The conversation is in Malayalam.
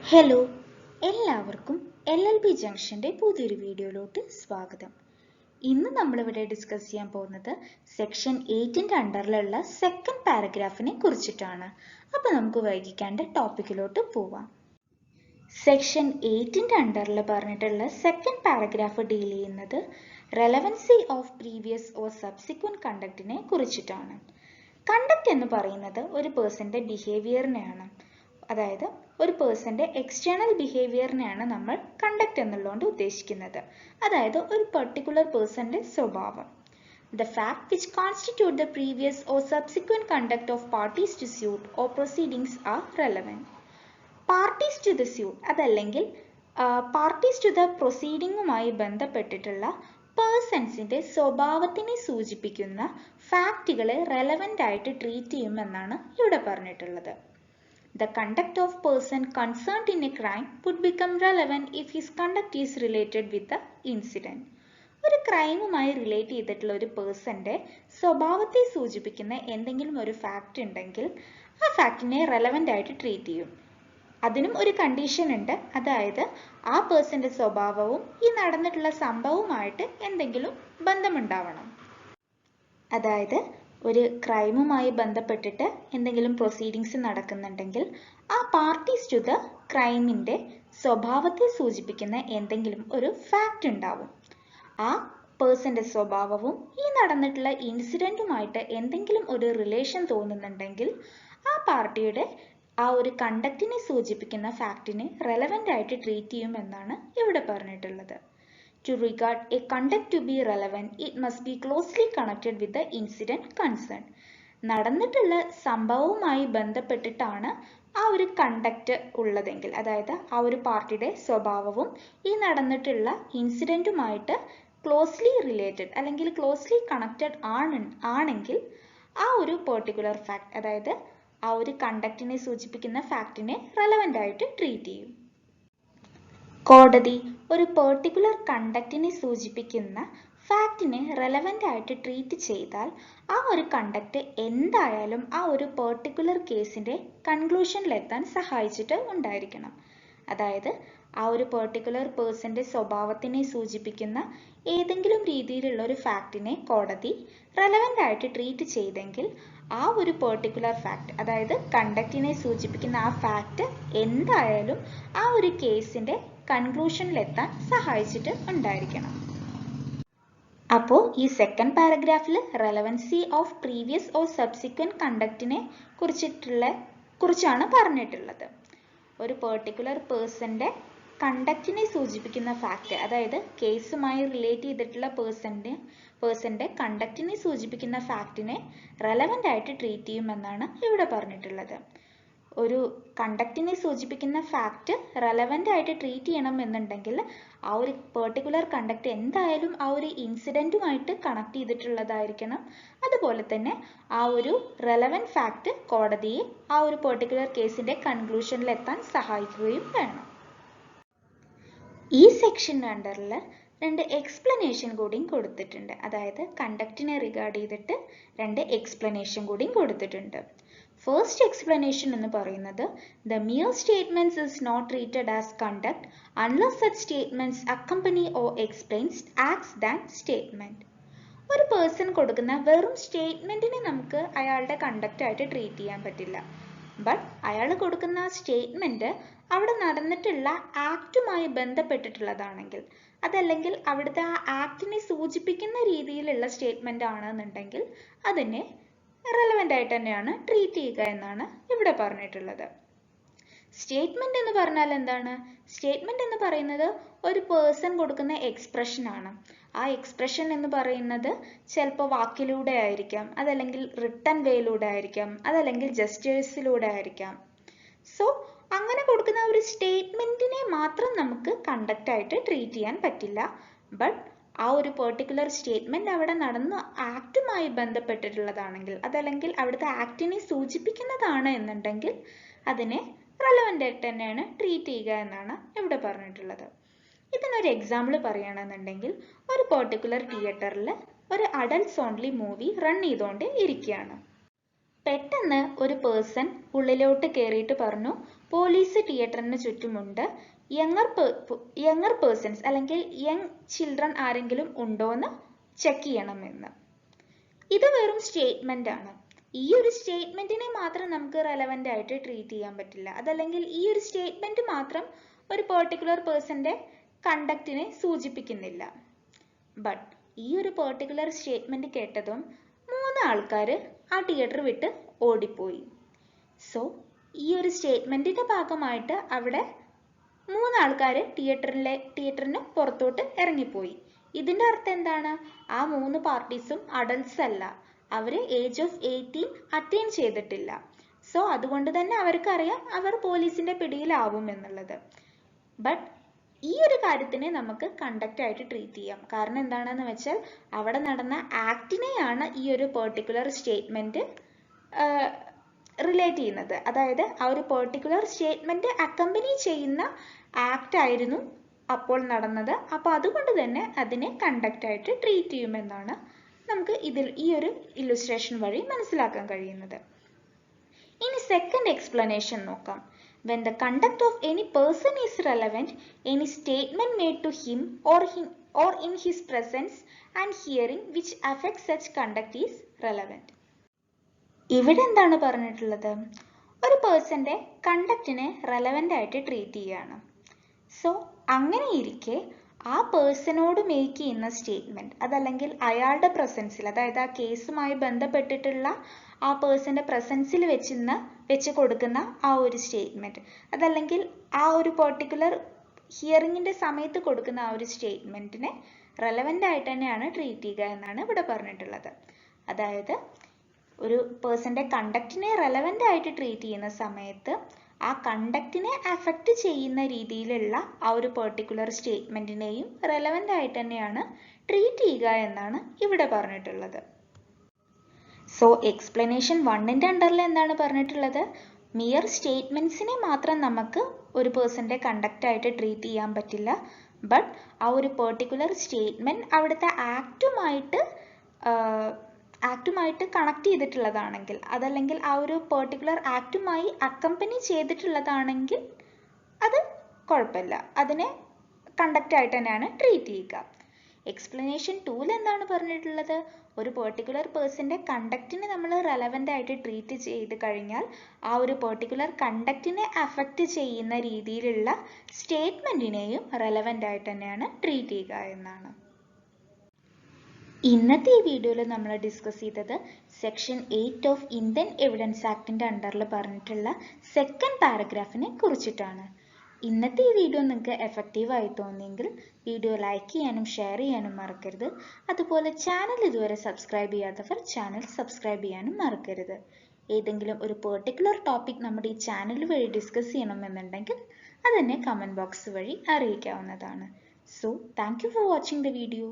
ഹലോ, എല്ലാവർക്കും LLB ജംഗ്ഷന്റെ പുതിയൊരു വീഡിയോയിലോട്ട് സ്വാഗതം. ഇന്ന് നമ്മളിവിടെ ഡിസ്കസ് ചെയ്യാൻ പോകുന്നത് സെക്ഷൻ 8ന്റെ അണ്ടറിലുള്ള സെക്കൻഡ് പാരഗ്രാഫിനെ കുറിച്ചിട്ടാണ്. അപ്പോൾ നമുക്ക് വൈകിക്കാണ്ട് ടോപ്പിക്കിലോട്ട് പോവാം. സെക്ഷൻ 8ന്റെ അണ്ടറിൽ പറഞ്ഞിട്ടുള്ള സെക്കൻഡ് പാരഗ്രാഫ് ഡീൽ ചെയ്യുന്നത് relevancy of previous or subsequent കണ്ടക്റ്റിനെ കുറിച്ചിട്ടാണ്. കണ്ടക്ട് എന്ന് പറയുന്നത് ഒരു പേഴ്സന്റെ ബിഹേവിയറിനെയാണ്. അതായത് ഒരു പേഴ്സന്റെ എക്സ്റ്റേണൽ ബിഹേവിയറിനെയാണ് നമ്മൾ കണ്ടക്ട് എന്നുള്ളതുകൊണ്ട് ഉദ്ദേശിക്കുന്നത്. അതായത് ഒരു പെർട്ടിക്കുലർ പേഴ്സന്റെ സ്വഭാവം. The fact which constitute the previous or subsequent conduct of parties to suit or proceedings are relevant. Parties to the suit അതല്ലെങ്കിൽ parties to the proceedingുമായി ബന്ധപ്പെട്ടിട്ടുള്ള പേഴ്സൺസിന്റെ സ്വഭാവത്തിനെ സൂചിപ്പിക്കുന്ന ഫാക്റ്റുകളെ റെലവൻ്റ് ആയിട്ട് ട്രീറ്റ് ചെയ്യുമെന്നാണ് ഇവിടെ പറഞ്ഞിട്ടുള്ളത്. The conduct of person concerned in a crime would become relevant if his conduct is related with the incident. ഒരു ക്രൈമുമായി റിലേറ്റ് ചെയ്തിട്ടുള്ള ഒരു പേഴ്സന്റെ സ്വഭാവത്തെ സൂചിപ്പിക്കുന്ന എന്തെങ്കിലും ഒരു ഫാക്റ്റ് ഉണ്ടെങ്കിൽ ആ ഫാക്റ്റിനെ റെലവൻ്റ് ആയിട്ട് ട്രീറ്റ് ചെയ്യും. അതിനും ഒരു കണ്ടീഷൻ ഉണ്ട്. അതായത് ആ പേഴ്സന്റെ സ്വഭാവവും ഈ നടന്നിട്ടുള്ള സംഭവവുമായിട്ട് എന്തെങ്കിലും ബന്ധമുണ്ടാവണം. അതായത് ഒരു ക്രൈമുമായി ബന്ധപ്പെട്ടിട്ട് എന്തെങ്കിലും പ്രൊസീഡിങ്സ് നടക്കുന്നുണ്ടെങ്കിൽ ആ പാർട്ടീസ് ടു ദ ക്രൈമിൻ്റെ സ്വഭാവത്തെ സൂചിപ്പിക്കുന്ന എന്തെങ്കിലും ഒരു ഫാക്റ്റ് ഉണ്ടാവും. ആ പേഴ്സന്റെ സ്വഭാവവും ഈ നടന്നിട്ടുള്ള ഇൻസിഡൻറ്റുമായിട്ട് എന്തെങ്കിലും ഒരു റിലേഷൻ തോന്നുന്നുണ്ടെങ്കിൽ ആ പാർട്ടിയുടെ ആ ഒരു കണ്ടക്റ്റിനെ സൂചിപ്പിക്കുന്ന ഫാക്റ്റിനെ റെലവൻ്റ് ആയിട്ട് ട്രീറ്റ് ചെയ്യുമെന്നാണ് ഇവിടെ പറഞ്ഞിട്ടുള്ളത്. To regard a conduct to be relevant, it must be closely connected with the incident concerned. നടന്നിട്ടുള്ള സംഭവവുമായി ബന്ധപ്പെട്ടിട്ടാണ് ആ ഒരു കണ്ടക്റ്റ് ഉള്ളതെങ്കിൽ, അതായത് ആ ഒരു പാർട്ടിയുടെ സ്വഭാവവും ഈ നടന്നിട്ടുള്ള ഇൻസിഡൻറ്റുമായിട്ട് ക്ലോസ്ലി റിലേറ്റഡ് അല്ലെങ്കിൽ ക്ലോസ്ലി കണക്റ്റഡ് ആണെങ്കിൽ ആ ഒരു പെർട്ടിക്കുലർ ഫാക്ട്, അതായത് ആ ഒരു കണ്ടക്റ്റിനെ സൂചിപ്പിക്കുന്ന ഫാക്റ്റിനെ റെലവൻ്റ് ആയിട്ട് ട്രീറ്റ് ചെയ്യും. കോടതി ഒരു പെർട്ടിക്കുലർ കണ്ടക്റ്റിനെ സൂചിപ്പിക്കുന്ന ഫാക്റ്റിനെ റെലവൻ്റ് ആയിട്ട് ട്രീറ്റ് ചെയ്താൽ ആ ഒരു കണ്ടക്റ്റ് എന്തായാലും ആ ഒരു പെർട്ടിക്കുലർ കേസിൻ്റെ കൺക്ലൂഷനിലെത്താൻ സഹായിച്ചിട്ട് ഉണ്ടായിരിക്കണം. അതായത് ആ ഒരു പെർട്ടിക്കുലർ പേഴ്സന്റെ സ്വഭാവത്തിനെ സൂചിപ്പിക്കുന്ന ഏതെങ്കിലും രീതിയിലുള്ള ഒരു ഫാക്റ്റിനെ കോടതി റെലവൻ്റ് ആയിട്ട് ട്രീറ്റ് ചെയ്തെങ്കിൽ ആ ഒരു പെർട്ടിക്കുലർ ഫാക്റ്റ്, അതായത് കണ്ടക്റ്റിനെ സൂചിപ്പിക്കുന്ന ആ ഫാക്റ്റ് എന്തായാലും ആ ഒരു കേസിൻ്റെ കൺക്ലൂഷനിലെത്താൻ സഹായിച്ചിട്ട് ഉണ്ടായിരിക്കണം. അപ്പോൾ ഈ സെക്കൻഡ് പാരഗ്രാഫിൽ relevancy of previous or subsequent കണ്ടക്റ്റിനെ കുറിച്ചാണ് പറഞ്ഞിട്ടുള്ളത്. ഒരു പെർട്ടിക്കുലർ പേഴ്സന്റെ കണ്ടക്റ്റിനെ സൂചിപ്പിക്കുന്ന ഫാക്റ്റ്, അതായത് കേസുമായി റിലേറ്റ് ചെയ്തിട്ടുള്ള പേഴ്സന്റെ കണ്ടക്റ്റിനെ സൂചിപ്പിക്കുന്ന ഫാക്റ്റിനെ റെലവൻ്റ് ആയിട്ട് ട്രീറ്റ് ചെയ്യുമെന്നാണ് ഇവിടെ പറഞ്ഞിട്ടുള്ളത്. ഒരു കണ്ടക്റ്റിനെ സൂചിപ്പിക്കുന്ന ഫാക്റ്റ് റെലവൻ്റ് ആയിട്ട് ട്രീറ്റ് ചെയ്യണം എന്നുണ്ടെങ്കിൽ ആ ഒരു പെർട്ടിക്കുലർ കണ്ടക്റ്റ് എന്തായാലും ആ ഒരു ഇൻസിഡൻറ്റുമായിട്ട് കണക്ട് ചെയ്തിട്ടുള്ളതായിരിക്കണം. അതുപോലെ തന്നെ ആ ഒരു റെലവൻറ്റ് ഫാക്റ്റ് കോടതിയെ ആ ഒരു പെർട്ടിക്കുലർ കേസിൻ്റെ കൺക്ലൂഷനിലെത്താൻ സഹായിക്കുകയും വേണം. ഈ സെക്ഷൻ്റെ അണ്ടറിൽ 2 എക്സ്പ്ലനേഷൻ കൂടിയും കൊടുത്തിട്ടുണ്ട്. അതായത് കണ്ടക്റ്റിനെ റിഗാർഡ് ചെയ്തിട്ട് 2 എക്സ്പ്ലനേഷൻ കൂടിയും കൊടുത്തിട്ടുണ്ട്. ഫസ്റ്റ് എക്സ്പ്ലനേഷൻ എന്ന് പറയുന്നത് the mere statements is not treated as conduct unless such statements accompany or explains acts than statement. ഒരു പേഴ്സൺ കൊടുക്കുന്ന വെറും സ്റ്റേറ്റ്മെൻറ്റിനെ നമുക്ക് അയാളുടെ കണ്ടക്റ്റ് ആയിട്ട് ട്രീറ്റ് ചെയ്യാൻ പറ്റില്ല. ബട്ട് അയാൾ കൊടുക്കുന്ന സ്റ്റേറ്റ്മെൻറ്റ് അവിടെ നടന്നിട്ടുള്ള ആക്റ്റുമായി ബന്ധപ്പെട്ടിട്ടുള്ളതാണെങ്കിൽ, അതല്ലെങ്കിൽ അവിടുത്തെ ആ ആക്റ്റിനെ സൂചിപ്പിക്കുന്ന രീതിയിലുള്ള സ്റ്റേറ്റ്മെൻ്റ് ആണെന്നുണ്ടെങ്കിൽ അതിനെ റെലവൻ്റ് ആയിട്ട് തന്നെയാണ് ട്രീറ്റ് ചെയ്യുക എന്നാണ് ഇവിടെ പറഞ്ഞിട്ടുള്ളത്. സ്റ്റേറ്റ്മെന്റ് എന്ന് പറഞ്ഞാൽ എന്താണ്? സ്റ്റേറ്റ്മെന്റ് എന്ന് പറയുന്നത് ഒരു പേഴ്സൺ കൊടുക്കുന്ന എക്സ്പ്രഷൻ ആണ്. ആ എക്സ്പ്രഷൻ എന്ന് പറയുന്നത് ചിലപ്പോൾ വാക്കിലൂടെ ആയിരിക്കാം, അതല്ലെങ്കിൽ റിട്ടൺ വേയിലൂടെ ആയിരിക്കാം, അതല്ലെങ്കിൽ ജസ്റ്റേഴ്സിലൂടെ ആയിരിക്കാം. സോ അങ്ങനെ കൊടുക്കുന്ന ഒരു സ്റ്റേറ്റ്മെന്റിനെ മാത്രം നമുക്ക് കണ്ടക്റ്റ് ആയിട്ട് ട്രീറ്റ് ചെയ്യാൻ പറ്റില്ല. ബട്ട് ആ ഒരു പെർട്ടിക്കുലർ സ്റ്റേറ്റ്മെന്റ് അവിടെ നടന്ന ആക്റ്റുമായി ബന്ധപ്പെട്ടിട്ടുള്ളതാണെങ്കിൽ, അതല്ലെങ്കിൽ അവിടുത്തെ ആക്റ്റിനെ സൂചിപ്പിക്കുന്നതാണ് എന്നുണ്ടെങ്കിൽ അതിനെ റെലവൻ്റ് ആയിട്ട് തന്നെയാണ് ട്രീറ്റ് ചെയ്യുക എന്നാണ് ഇവിടെ പറഞ്ഞിട്ടുള്ളത്. ഇതിനൊരു എക്സാമ്പിൾ പറയുകയാണെന്നുണ്ടെങ്കിൽ, ഒരു പെർട്ടിക്കുലർ തിയേറ്ററിൽ ഒരു അഡൽട്ട്സ് ഓൺലി മൂവി റൺ ചെയ്തുകൊണ്ട് ഇരിക്കുകയാണ്. പെട്ടെന്ന് ഒരു പേഴ്സൺ ഉള്ളിലോട്ട് കയറിയിട്ട് പറഞ്ഞു, പോലീസ് തിയേറ്ററിന് ചുറ്റുമുണ്ട്, യങ്ങർ പേഴ്സൺസ് അല്ലെങ്കിൽ യങ് ചിൽഡ്രൻ ആരെങ്കിലും ഉണ്ടോ എന്ന് ചെക്ക് ചെയ്യണമെന്ന്. ഇത് വെറും സ്റ്റേറ്റ്മെന്റ് ആണ്. ഈ ഒരു സ്റ്റേറ്റ്മെന്റിനെ മാത്രം നമുക്ക് റെലവന്റ് ആയിട്ട് ട്രീറ്റ് ചെയ്യാൻ പറ്റില്ല. അതല്ലെങ്കിൽ ഈ ഒരു സ്റ്റേറ്റ്മെന്റ് മാത്രം ഒരു പെർട്ടിക്കുലർ പേഴ്സന്റെ കണ്ടക്റ്റിനെ സൂചിപ്പിക്കുന്നില്ല. ബട്ട് ഈ ഒരു പെർട്ടിക്കുലർ സ്റ്റേറ്റ്മെന്റ് കേട്ടതും 3 ആൾക്കാർ ആ തിയേറ്റർ വിട്ട് ഓടിപ്പോയി. സോ ഈ ഒരു സ്റ്റേറ്റ്മെന്റിന്റെ ഭാഗമായിട്ട് അവിടെ 3 ആൾക്കാർ തിയേറ്ററിന് പുറത്തോട്ട് ഇറങ്ങിപ്പോയി. ഇതിന്റെ അർത്ഥം എന്താണ്? ആ 3 പാർട്ടീസും അഡൽട്സ് അല്ല, അവര് ഏജ് ഓഫ് 18 അറ്റൈൻ ചെയ്തിട്ടില്ല. സോ അതുകൊണ്ട് തന്നെ അവർക്കറിയാം അവർ പോലീസിന്റെ പിടിയിലാവും എന്നുള്ളത്. ബട്ട് ഈ ഒരു കാര്യത്തിനെ നമുക്ക് കണ്ടക്റ്റ് ആയിട്ട് ട്രീറ്റ് ചെയ്യാം. കാരണം എന്താണെന്ന് വെച്ചാൽ അവിടെ നടന്ന ആക്ടിനെയാണ് ഈ ഒരു പെർട്ടിക്കുലർ സ്റ്റേറ്റ്മെന്റ് റിലേറ്റ് ചെയ്യുന്നത്. അതായത് ആ ഒരു പെർട്ടിക്കുലർ സ്റ്റേറ്റ്മെന്റ് അക്കമ്പനി ചെയ്യുന്ന ആക്ട് ആയിരുന്നു അപ്പോൾ നടന്നത്. അപ്പോൾ അതുകൊണ്ട് തന്നെ അതിനെ കണ്ടക്റ്റ് ആയിട്ട് ട്രീറ്റ് ചെയ്യുമെന്നാണ് നമുക്ക് ഈ ഒരു ഇല്ലുസ്ട്രേഷൻ വഴി മനസ്സിലാക്കാൻ കഴിയുന്നത്. ഇനി സെക്കൻഡ് എക്സ്പ്ലനേഷൻ നോക്കാം. When the conduct of any person is relevant, any statement made to him or in his presence and hearing which affects such conduct is relevant. ഇവിടെ എന്താണ് പറഞ്ഞിട്ടുള്ളത്? ഒരു പേഴ്സന്റെ കണ്ടക്റ്റിനെ റെലവന്റ് ആയിട്ട് ട്രീറ്റ് ചെയ്യാണ്. സോ അങ്ങനെ ഇരിക്കെ ആ പേഴ്സണോട് മേക്ക് ചെയ്യുന്ന സ്റ്റേറ്റ്മെന്റ്, അതല്ലെങ്കിൽ അയാളുടെ പ്രസൻസിൽ, അതായത് ആ കേസുമായി ബന്ധപ്പെട്ടിട്ടുള്ള ആ പേഴ്സന്റെ പ്രസൻസിൽ വെച്ച് കൊടുക്കുന്ന ആ ഒരു സ്റ്റേറ്റ്മെന്റ്, അതല്ലെങ്കിൽ ആ ഒരു പെർട്ടിക്കുലർ ഹിയറിംഗിന്റെ സമയത്ത് കൊടുക്കുന്ന ആ ഒരു സ്റ്റേറ്റ്മെന്റിനെ റെലവന്റ് ആയിട്ട് തന്നെയാണ് ട്രീറ്റ് ചെയ്യുക എന്നാണ് ഇവിടെ പറഞ്ഞിട്ടുള്ളത്. അതായത് ഒരു പേഴ്സന്റെ കണ്ടക്റ്റിനെ റെലവന്റ് ആയിട്ട് ട്രീറ്റ് ചെയ്യുന്ന സമയത്ത് ആ കണ്ടക്റ്റിനെ അഫക്റ്റ് ചെയ്യുന്ന രീതിയിലുള്ള ആ ഒരു പെർട്ടിക്കുലർ സ്റ്റേറ്റ്മെന്റിനെയും റെലവന്റ് ആയിട്ട് തന്നെയാണ് ട്രീറ്റ് ചെയ്യുക എന്നാണ് ഇവിടെ പറഞ്ഞിട്ടുള്ളത്. സോ എക്സ്പ്ലനേഷൻ 1ന്റെ അണ്ടറിൽ എന്താണ് പറഞ്ഞിട്ടുള്ളത്? മിയർ സ്റ്റേറ്റ്മെന്റ്സിനെ മാത്രം നമുക്ക് ഒരു പേഴ്സന്റെ കണ്ടക്റ്റ് ആയിട്ട് ട്രീറ്റ് ചെയ്യാൻ പറ്റില്ല. ബട്ട് ആ ഒരു പെർട്ടിക്കുലർ സ്റ്റേറ്റ്മെന്റ് അവിടുത്തെ ആക്ടുമായിട്ട് കണക്ട് ചെയ്തിട്ടുള്ളതാണെങ്കിൽ, അതല്ലെങ്കിൽ ആ ഒരു പെർട്ടിക്കുലർ ആക്ടുമായി അക്കമ്പനി ചെയ്തിട്ടുള്ളതാണെങ്കിൽ അത് കുഴപ്പമില്ല, അതിനെ കണ്ടക്റ്റ് ആയിട്ട് തന്നെയാണ് ട്രീറ്റ് ചെയ്യുക. എക്സ്പ്ലനേഷൻ 2ൽ എന്താണ് പറഞ്ഞിട്ടുള്ളത്? ഒരു പെർട്ടിക്കുലർ പേഴ്സന്റെ കണ്ടക്റ്റിനെ നമ്മൾ റെലവന്റ് ആയിട്ട് ട്രീറ്റ് ചെയ്ത് കഴിഞ്ഞാൽ ആ ഒരു പെർട്ടിക്കുലർ കണ്ടക്റ്റിനെ അഫക്റ്റ് ചെയ്യുന്ന രീതിയിലുള്ള സ്റ്റേറ്റ്മെന്റിനെയും റെലവന്റ് ആയിട്ട് തന്നെയാണ് ട്രീറ്റ് ചെയ്യുക എന്നാണ്. ഇന്നത്തെ ഈ വീഡിയോയിൽ നമ്മൾ ഡിസ്കസ് ചെയ്തത് സെക്ഷൻ 8 ഓഫ് ഇന്ത്യൻ എവിഡൻസ് ആക്ടിന്റെ അണ്ടറിൽ പറഞ്ഞിട്ടുള്ള സെക്കൻഡ് പാരഗ്രാഫിനെ കുറിച്ചിട്ടാണ്. ഇന്നത്തെ ഈ വീഡിയോ നിങ്ങൾക്ക് എഫക്റ്റീവായി തോന്നിയെങ്കിൽ വീഡിയോ ലൈക്ക് ചെയ്യാനും ഷെയർ ചെയ്യാനും മറക്കരുത്. അതുപോലെ ചാനൽ ഇതുവരെ സബ്സ്ക്രൈബ് ചെയ്യാത്തവർ ചാനൽ സബ്സ്ക്രൈബ് ചെയ്യാനും മറക്കരുത്. ഏതെങ്കിലും ഒരു പെർട്ടിക്കുലർ ടോപ്പിക് നമ്മുടെ ഈ ചാനൽ വഴി ഡിസ്കസ് ചെയ്യണമെന്നുണ്ടെങ്കിൽ അതെന്നെ കമന്റ് ബോക്സ് വഴി അറിയിക്കാവുന്നതാണ്. So thank you for watching the video.